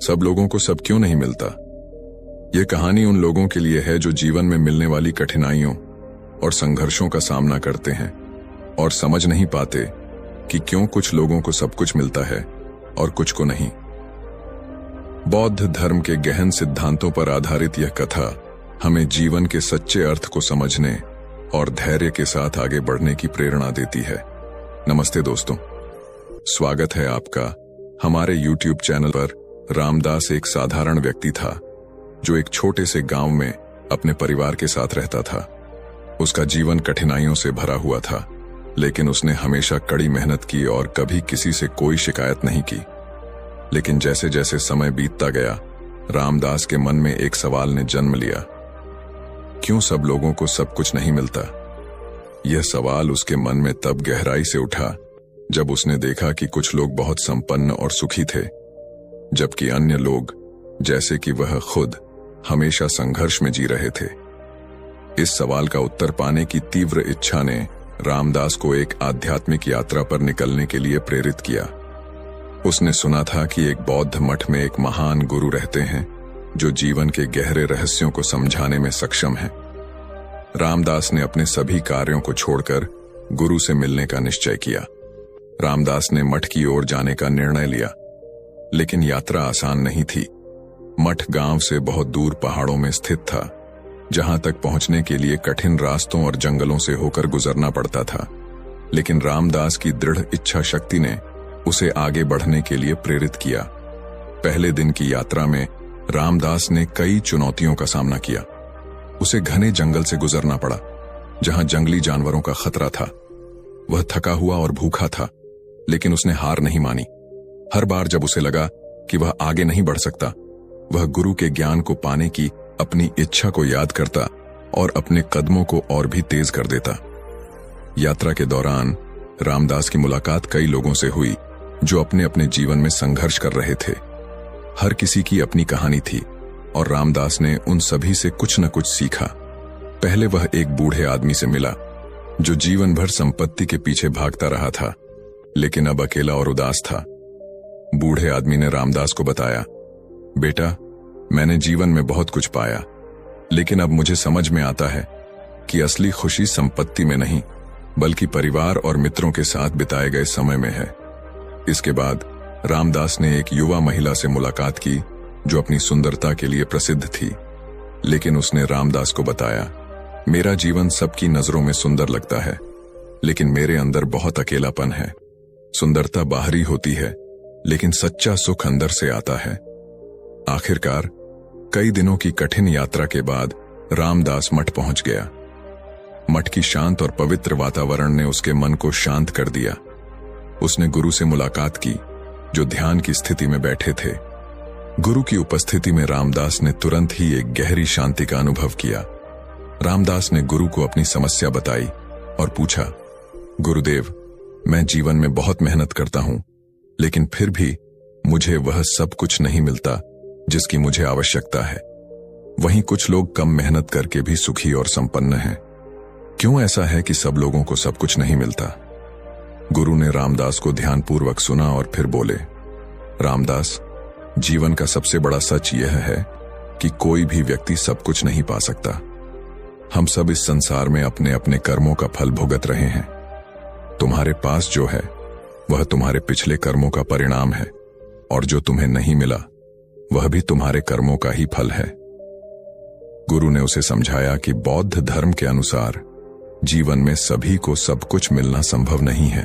सब लोगों को सब क्यों नहीं मिलता। यह कहानी उन लोगों के लिए है जो जीवन में मिलने वाली कठिनाइयों और संघर्षों का सामना करते हैं और समझ नहीं पाते कि क्यों कुछ लोगों को सब कुछ मिलता है और कुछ को नहीं। बौद्ध धर्म के गहन सिद्धांतों पर आधारित यह कथा हमें जीवन के सच्चे अर्थ को समझने और धैर्य के साथ आगे बढ़ने की प्रेरणा देती है। नमस्ते दोस्तों, स्वागत है आपका हमारे YouTube चैनल पर। रामदास एक साधारण व्यक्ति था जो एक छोटे से गांव में अपने परिवार के साथ रहता था। उसका जीवन कठिनाइयों से भरा हुआ था, लेकिन उसने हमेशा कड़ी मेहनत की और कभी किसी से कोई शिकायत नहीं की। लेकिन जैसे जैसे समय बीतता गया, रामदास के मन में एक सवाल ने जन्म लिया, क्यों सब लोगों को सब कुछ नहीं मिलता। यह सवाल उसके मन में तब गहराई से उठा जब उसने देखा कि कुछ लोग बहुत संपन्न और सुखी थे, जबकि अन्य लोग, जैसे कि वह खुद, हमेशा संघर्ष में जी रहे थे। इस सवाल का उत्तर पाने की तीव्र इच्छा ने रामदास को एक आध्यात्मिक यात्रा पर निकलने के लिए प्रेरित किया। उसने सुना था कि एक बौद्ध मठ में एक महान गुरु रहते हैं जो जीवन के गहरे रहस्यों को समझाने में सक्षम है। रामदास ने अपने सभी कार्यों को छोड़कर गुरु से मिलने का निश्चय किया। रामदास ने मठ की ओर जाने का निर्णय लिया, लेकिन यात्रा आसान नहीं थी। मठ गांव से बहुत दूर पहाड़ों में स्थित था, जहां तक पहुंचने के लिए कठिन रास्तों और जंगलों से होकर गुजरना पड़ता था। लेकिन रामदास की दृढ़ इच्छा शक्ति ने उसे आगे बढ़ने के लिए प्रेरित किया। पहले दिन की यात्रा में रामदास ने कई चुनौतियों का सामना किया। उसे घने जंगल से गुजरना पड़ा, जहां जंगली जानवरों का खतरा था। वह थका हुआ और भूखा था, लेकिन उसने हार नहीं मानी। हर बार जब उसे लगा कि वह आगे नहीं बढ़ सकता, वह गुरु के ज्ञान को पाने की अपनी इच्छा को याद करता और अपने कदमों को और भी तेज कर देता। यात्रा के दौरान रामदास की मुलाकात कई लोगों से हुई जो अपने अपने जीवन में संघर्ष कर रहे थे। हर किसी की अपनी कहानी थी और रामदास ने उन सभी से कुछ न कुछ सीखा। पहले वह एक बूढ़े आदमी से मिला जो जीवन भर संपत्ति के पीछे भागता रहा था, लेकिन अब अकेला और उदास था। बूढ़े आदमी ने रामदास को बताया, बेटा, मैंने जीवन में बहुत कुछ पाया, लेकिन अब मुझे समझ में आता है कि असली खुशी संपत्ति में नहीं, बल्कि परिवार और मित्रों के साथ बिताए गए समय में है। इसके बाद रामदास ने एक युवा महिला से मुलाकात की जो अपनी सुंदरता के लिए प्रसिद्ध थी, लेकिन उसने रामदास को बताया, मेरा जीवन सबकी नजरों में सुंदर लगता है, लेकिन मेरे अंदर बहुत अकेलापन है। सुंदरता बाहरी होती है, लेकिन सच्चा सुख अंदर से आता है। आखिरकार कई दिनों की कठिन यात्रा के बाद रामदास मठ पहुंच गया। मठ की शांत और पवित्र वातावरण ने उसके मन को शांत कर दिया। उसने गुरु से मुलाकात की जो ध्यान की स्थिति में बैठे थे। गुरु की उपस्थिति में रामदास ने तुरंत ही एक गहरी शांति का अनुभव किया। रामदास ने गुरु को अपनी समस्या बताई और पूछा, गुरुदेव, मैं जीवन में बहुत मेहनत करता हूं, लेकिन फिर भी मुझे वह सब कुछ नहीं मिलता जिसकी मुझे आवश्यकता है। वहीं कुछ लोग कम मेहनत करके भी सुखी और संपन्न हैं। क्यों ऐसा है कि सब लोगों को सब कुछ नहीं मिलता? गुरु ने रामदास को ध्यानपूर्वक सुना और फिर बोले, रामदास, जीवन का सबसे बड़ा सच यह है कि कोई भी व्यक्ति सब कुछ नहीं पा सकता। हम सब इस संसार में अपने अपने कर्मों का फल भुगत रहे हैं। तुम्हारे पास जो है वह तुम्हारे पिछले कर्मों का परिणाम है, और जो तुम्हें नहीं मिला वह भी तुम्हारे कर्मों का ही फल है। गुरु ने उसे समझाया कि बौद्ध धर्म के अनुसार जीवन में सभी को सब कुछ मिलना संभव नहीं है।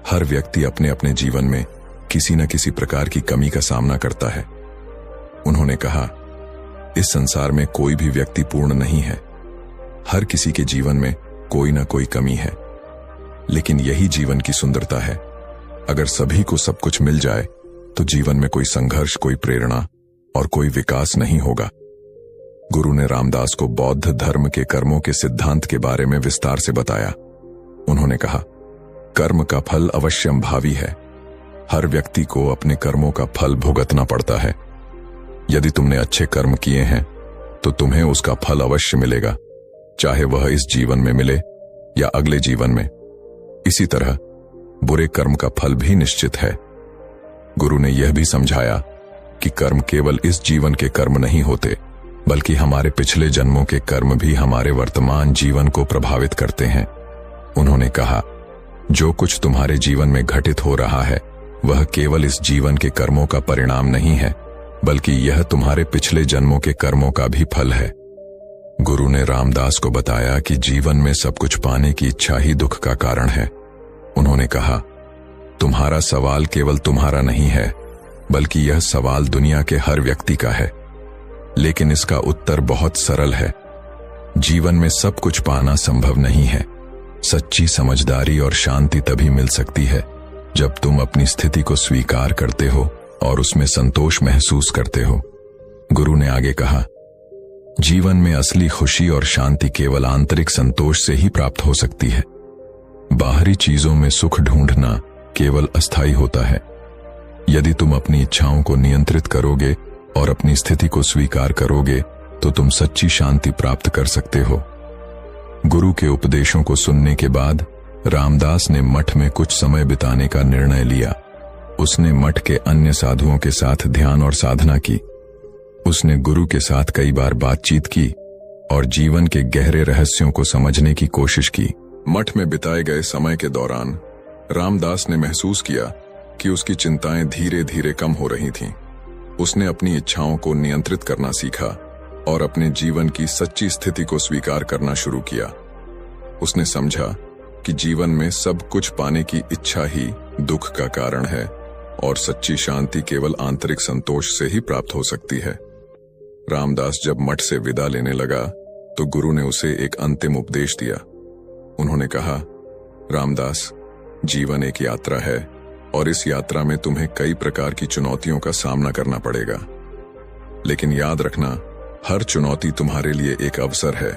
हर व्यक्ति अपने अपने जीवन में किसी न किसी प्रकार की कमी का सामना करता है। उन्होंने कहा, इस संसार में कोई भी व्यक्ति पूर्ण नहीं है। हर किसी के जीवन में कोई ना कोई कमी है, लेकिन यही जीवन की सुंदरता है। अगर सभी को सब कुछ मिल जाए तो जीवन में कोई संघर्ष, कोई प्रेरणा और कोई विकास नहीं होगा। गुरु ने रामदास को बौद्ध धर्म के कर्मों के सिद्धांत के बारे में विस्तार से बताया। उन्होंने कहा, कर्म का फल अवश्यंभावी है। हर व्यक्ति को अपने कर्मों का फल भुगतना पड़ता है। यदि तुमने अच्छे कर्म किए हैं तो तुम्हें उसका फल अवश्य मिलेगा, चाहे वह इस जीवन में मिले या अगले जीवन में। इसी तरह बुरे कर्म का फल भी निश्चित है। गुरु ने यह भी समझाया कि कर्म केवल इस जीवन के कर्म नहीं होते, बल्कि हमारे पिछले जन्मों के कर्म भी हमारे वर्तमान जीवन को प्रभावित करते हैं। उन्होंने कहा, जो कुछ तुम्हारे जीवन में घटित हो रहा है वह केवल इस जीवन के कर्मों का परिणाम नहीं है, बल्कि यह तुम्हारे पिछले जन्मों के कर्मों का भी फल है। गुरु ने रामदास को बताया कि जीवन में सब कुछ पाने की इच्छा ही दुख का कारण है। उन्होंने कहा, तुम्हारा सवाल केवल तुम्हारा नहीं है, बल्कि यह सवाल दुनिया के हर व्यक्ति का है। लेकिन इसका उत्तर बहुत सरल है। जीवन में सब कुछ पाना संभव नहीं है। सच्ची समझदारी और शांति तभी मिल सकती है जब तुम अपनी स्थिति को स्वीकार करते हो और उसमें संतोष महसूस करते हो। गुरु ने आगे कहा, जीवन में असली खुशी और शांति केवल आंतरिक संतोष से ही प्राप्त हो सकती है। बाहरी चीजों में सुख ढूंढना केवल अस्थायी होता है। यदि तुम अपनी इच्छाओं को नियंत्रित करोगे और अपनी स्थिति को स्वीकार करोगे तो तुम सच्ची शांति प्राप्त कर सकते हो। गुरु के उपदेशों को सुनने के बाद रामदास ने मठ में कुछ समय बिताने का निर्णय लिया। उसने मठ के अन्य साधुओं के साथ ध्यान और साधना की। उसने गुरु के साथ कई बार बातचीत की और जीवन के गहरे रहस्यों को समझने की कोशिश की। मठ में बिताए गए समय के दौरान रामदास ने महसूस किया कि उसकी चिंताएं धीरे धीरे कम हो रही थीं। उसने अपनी इच्छाओं को नियंत्रित करना सीखा और अपने जीवन की सच्ची स्थिति को स्वीकार करना शुरू किया। उसने समझा कि जीवन में सब कुछ पाने की इच्छा ही दुख का कारण है और सच्ची शांति केवल आंतरिक संतोष से ही प्राप्त हो सकती है। रामदास जब मठ से विदा लेने लगा तो गुरु ने उसे एक अंतिम उपदेश दिया। उन्होंने कहा, रामदास, जीवन एक यात्रा है और इस यात्रा में तुम्हें कई प्रकार की चुनौतियों का सामना करना पड़ेगा। लेकिन याद रखना, हर चुनौती तुम्हारे लिए एक अवसर है।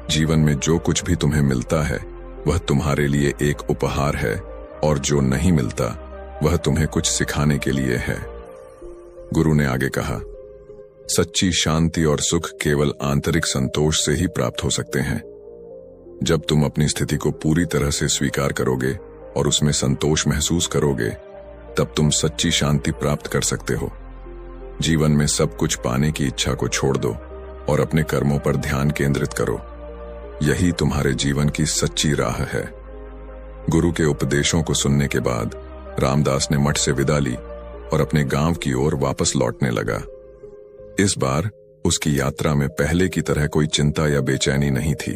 जीवन में जो कुछ भी तुम्हें मिलता है वह तुम्हारे लिए एक उपहार है और जो नहीं मिलता वह तुम्हें कुछ सिखाने के लिए है। गुरु ने आगे कहा, सच्ची शांति और सुख केवल आंतरिक संतोष से ही प्राप्त हो सकते हैं। जब तुम अपनी स्थिति को पूरी तरह से स्वीकार करोगे और उसमें संतोष महसूस करोगे, तब तुम सच्ची शांति प्राप्त कर सकते हो। जीवन में सब कुछ पाने की इच्छा को छोड़ दो और अपने कर्मों पर ध्यान केंद्रित करो। यही तुम्हारे जीवन की सच्ची राह है। गुरु के उपदेशों को सुनने के बाद रामदास ने मठ से विदा ली और अपने गांव की ओर वापस लौटने लगा। इस बार उसकी यात्रा में पहले की तरह कोई चिंता या बेचैनी नहीं थी।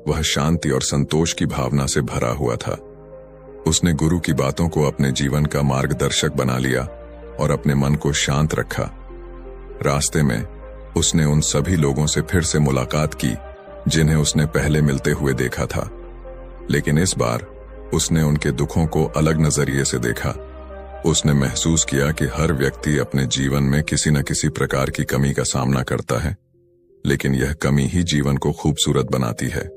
वह शांति और संतोष की भावना से भरा हुआ था। उसने गुरु की बातों को अपने जीवन का मार्गदर्शक बना लिया और अपने मन को शांत रखा। रास्ते में उसने उन सभी लोगों से फिर से मुलाकात की जिन्हें उसने पहले मिलते हुए देखा था, लेकिन इस बार उसने उनके दुखों को अलग नजरिए से देखा। उसने महसूस किया कि हर व्यक्ति अपने जीवन में किसी न किसी प्रकार की कमी का सामना करता है, लेकिन यह कमी ही जीवन को खूबसूरत बनाती है।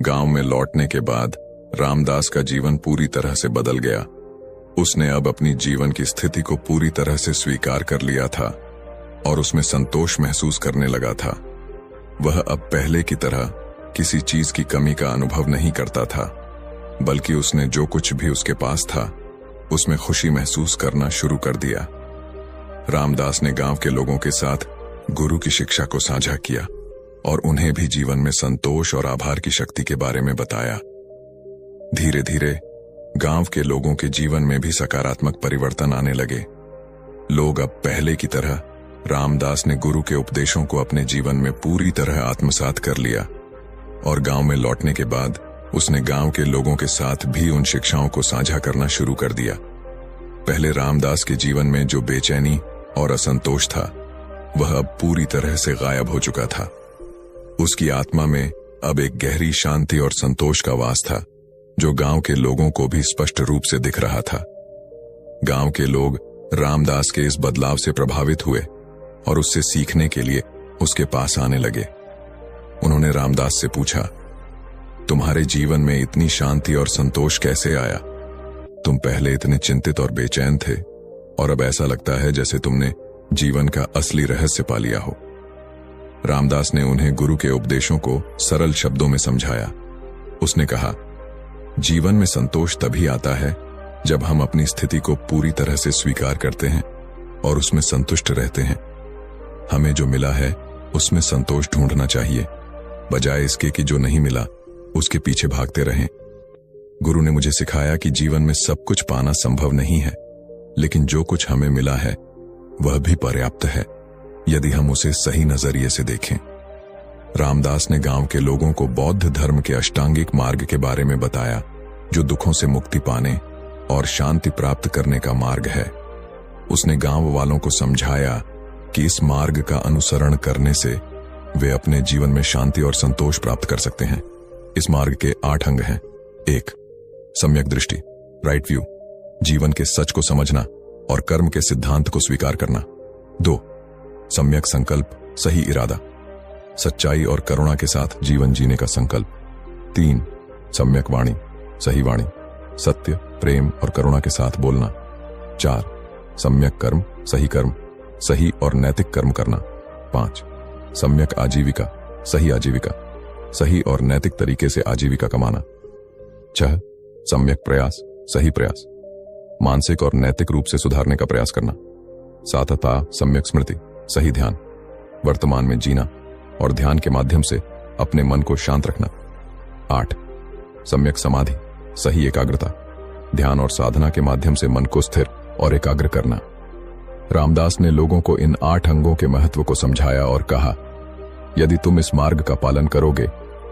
गांव में लौटने के बाद रामदास का जीवन पूरी तरह से बदल गया। उसने अब अपनी जीवन की स्थिति को पूरी तरह से स्वीकार कर लिया था और उसमें संतोष महसूस करने लगा था। वह अब पहले की तरह किसी चीज की कमी का अनुभव नहीं करता था, बल्कि उसने जो कुछ भी उसके पास था उसमें खुशी महसूस करना शुरू कर दिया। रामदास ने गांव के लोगों के साथ गुरु की शिक्षा को साझा किया और उन्हें भी जीवन में संतोष और आभार की शक्ति के बारे में बताया। धीरे धीरे गांव के लोगों के जीवन में भी सकारात्मक परिवर्तन आने लगे। लोग अब पहले की तरह रामदास ने गुरु के उपदेशों को अपने जीवन में पूरी तरह आत्मसात कर लिया और गांव में लौटने के बाद उसने गांव के लोगों के साथ भी उन शिक्षाओं को साझा करना शुरू कर दिया। पहले रामदास के जीवन में जो बेचैनी और असंतोष था वह अब पूरी तरह से गायब हो चुका था। उसकी आत्मा में अब एक गहरी शांति और संतोष का वास था जो गांव के लोगों को भी स्पष्ट रूप से दिख रहा था। गांव के लोग रामदास के इस बदलाव से प्रभावित हुए और उससे सीखने के लिए उसके पास आने लगे। उन्होंने रामदास से पूछा, तुम्हारे जीवन में इतनी शांति और संतोष कैसे आया? तुम पहले इतने चिंतित और बेचैन थे और अब ऐसा लगता है जैसे तुमने जीवन का असली रहस्य पा लिया हो। रामदास ने उन्हें गुरु के उपदेशों को सरल शब्दों में समझाया। उसने कहा, जीवन में संतोष तभी आता है जब हम अपनी स्थिति को पूरी तरह से स्वीकार करते हैं और उसमें संतुष्ट रहते हैं। हमें जो मिला है उसमें संतोष ढूंढना चाहिए, बजाय इसके कि जो नहीं मिला उसके पीछे भागते रहें। गुरु ने मुझे सिखाया कि जीवन में सब कुछ पाना संभव नहीं है, लेकिन जो कुछ हमें मिला है वह भी पर्याप्त है, यदि हम उसे सही नजरिए से देखें। रामदास ने गांव के लोगों को बौद्ध धर्म के अष्टांगिक मार्ग के बारे में बताया, जो दुखों से मुक्ति पाने और शांति प्राप्त करने का मार्ग है। उसने गांव वालों को समझाया कि इस मार्ग का अनुसरण करने से वे अपने जीवन में शांति और संतोष प्राप्त कर सकते हैं। इस मार्ग के 8 अंग हैं। 1. सम्यक दृष्टि, राइट व्यू, जीवन के सच को समझना और कर्म के सिद्धांत को स्वीकार करना। 2. सम्यक संकल्प, सही इरादा, सच्चाई और करुणा के साथ जीवन जीने का संकल्प। 3. सम्यक वाणी, सही वाणी, सत्य, प्रेम और करुणा के साथ बोलना। 4. सम्यक कर्म, सही और नैतिक कर्म करना। 5. सम्यक आजीविका, सही और नैतिक तरीके से आजीविका कमाना। 6. सम्यक प्रयास, सही प्रयास, मानसिक और नैतिक रूप से सुधारने का प्रयास करना। 7. सम्यक स्मृति, सही ध्यान, वर्तमान में जीना और ध्यान के माध्यम से अपने मन को शांत रखना। 8. सम्यक समाधि, सही एकाग्रता, ध्यान और साधना के माध्यम से मन को स्थिर और एकाग्र करना। रामदास ने लोगों को इन 8 अंगों के महत्व को समझाया और कहा, यदि तुम इस मार्ग का पालन करोगे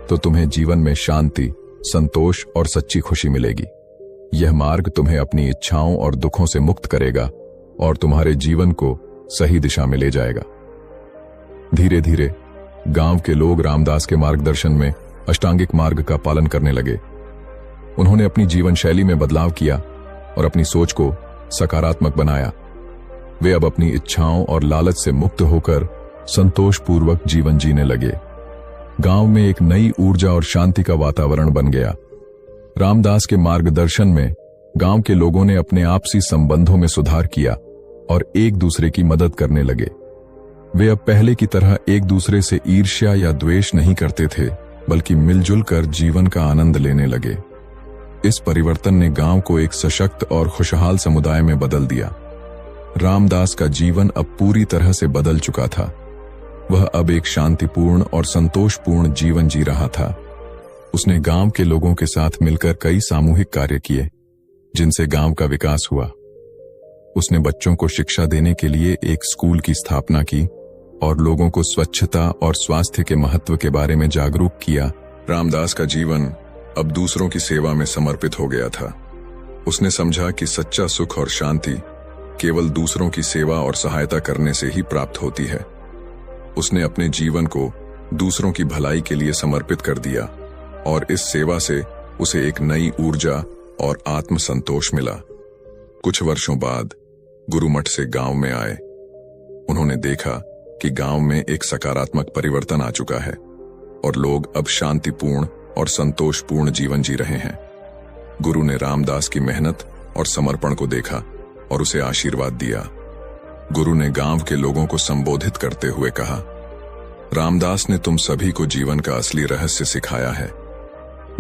तो तुम्हें जीवन में शांति, संतोष और सच्ची खुशी मिलेगी। यह मार्ग तुम्हें अपनी इच्छाओं और दुखों से मुक्त करेगा और तुम्हारे जीवन को सही दिशा में ले जाएगा। धीरे धीरे गांव के लोग रामदास के मार्गदर्शन में अष्टांगिक मार्ग का पालन करने लगे। उन्होंने अपनी जीवन शैली में बदलाव किया और अपनी सोच को सकारात्मक बनाया। वे अब अपनी इच्छाओं और लालच से मुक्त होकर संतोषपूर्वक जीवन जीने लगे। गांव में एक नई ऊर्जा और शांति का वातावरण बन गया। रामदास के मार्गदर्शन में गांव के लोगों ने अपने आपसी संबंधों में सुधार किया और एक दूसरे की मदद करने लगे। वे अब पहले की तरह एक दूसरे से ईर्ष्या या द्वेष नहीं करते थे, बल्कि मिलजुल कर जीवन का आनंद लेने लगे। इस परिवर्तन ने गांव को एक सशक्त और खुशहाल समुदाय में बदल दिया। रामदास का जीवन अब पूरी तरह से बदल चुका था। वह अब एक शांतिपूर्ण और संतोषपूर्ण जीवन जी रहा था। उसने गांव के लोगों के साथ मिलकर कई सामूहिक कार्य किए, जिनसे गांव का विकास हुआ। उसने बच्चों को शिक्षा देने के लिए एक स्कूल की स्थापना की और लोगों को स्वच्छता और स्वास्थ्य के महत्व के बारे में जागरूक किया। रामदास का जीवन अब दूसरों की सेवा में समर्पित हो गया था। उसने समझा कि सच्चा सुख और शांति केवल दूसरों की सेवा और सहायता करने से ही प्राप्त होती है। उसने अपने जीवन को दूसरों की भलाई के लिए समर्पित कर दिया और इस सेवा से उसे एक नई ऊर्जा और आत्मसंतोष मिला। कुछ वर्षों बाद गुरु मठ से गांव में आए। उन्होंने देखा कि गांव में एक सकारात्मक परिवर्तन आ चुका है और लोग अब शांतिपूर्ण और संतोषपूर्ण जीवन जी रहे हैं। गुरु ने रामदास की मेहनत और समर्पण को देखा और उसे आशीर्वाद दिया। गुरु ने गांव के लोगों को संबोधित करते हुए कहा, रामदास ने तुम सभी को जीवन का असली रहस्य सिखाया है।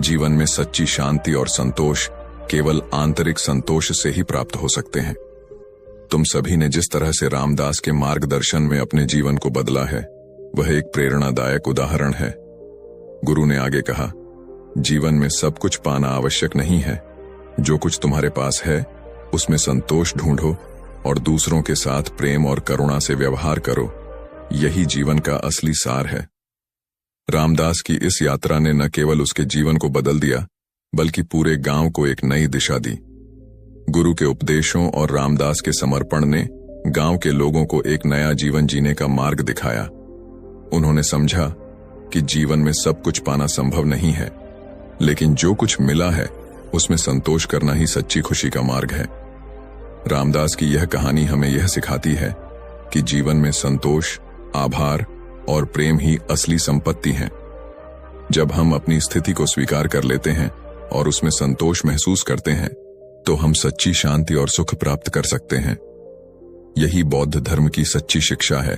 जीवन में सच्ची शांति और संतोष केवल आंतरिक संतोष से ही प्राप्त हो सकते हैं। तुम सभी ने जिस तरह से रामदास के मार्गदर्शन में अपने जीवन को बदला है, वह एक प्रेरणादायक उदाहरण है। गुरु ने आगे कहा, जीवन में सब कुछ पाना आवश्यक नहीं है। जो कुछ तुम्हारे पास है उसमें संतोष ढूंढो और दूसरों के साथ प्रेम और करुणा से व्यवहार करो। यही जीवन का असली सार है। रामदास की इस यात्रा ने न केवल उसके जीवन को बदल दिया, बल्कि पूरे गांव को एक नई दिशा दी। गुरु के उपदेशों और रामदास के समर्पण ने गांव के लोगों को एक नया जीवन जीने का मार्ग दिखाया। उन्होंने समझा कि जीवन में सब कुछ पाना संभव नहीं है, लेकिन जो कुछ मिला है उसमें संतोष करना ही सच्ची खुशी का मार्ग है। रामदास की यह कहानी हमें यह सिखाती है कि जीवन में संतोष, आभार और प्रेम ही असली संपत्ति हैं। जब हम अपनी स्थिति को स्वीकार कर लेते हैं और उसमें संतोष महसूस करते हैं, तो हम सच्ची शांति और सुख प्राप्त कर सकते हैं। यही बौद्ध धर्म की सच्ची शिक्षा है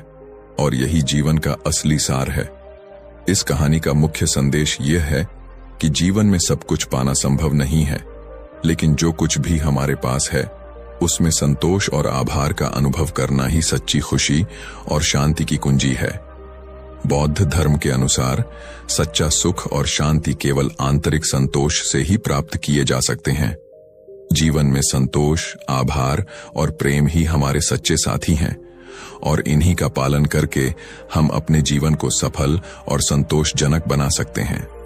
और यही जीवन का असली सार है। इस कहानी का मुख्य संदेश यह है कि जीवन में सब कुछ पाना संभव नहीं है, लेकिन जो कुछ भी हमारे पास है उसमें संतोष और आभार का अनुभव करना ही सच्ची खुशी और शांति की कुंजी है। बौद्ध धर्म के अनुसार सच्चा सुख और शांति केवल आंतरिक संतोष से ही प्राप्त किए जा सकते हैं। जीवन में संतोष, आभार और प्रेम ही हमारे सच्चे साथी हैं और इन्हीं का पालन करके हम अपने जीवन को सफल और संतोषजनक बना सकते हैं।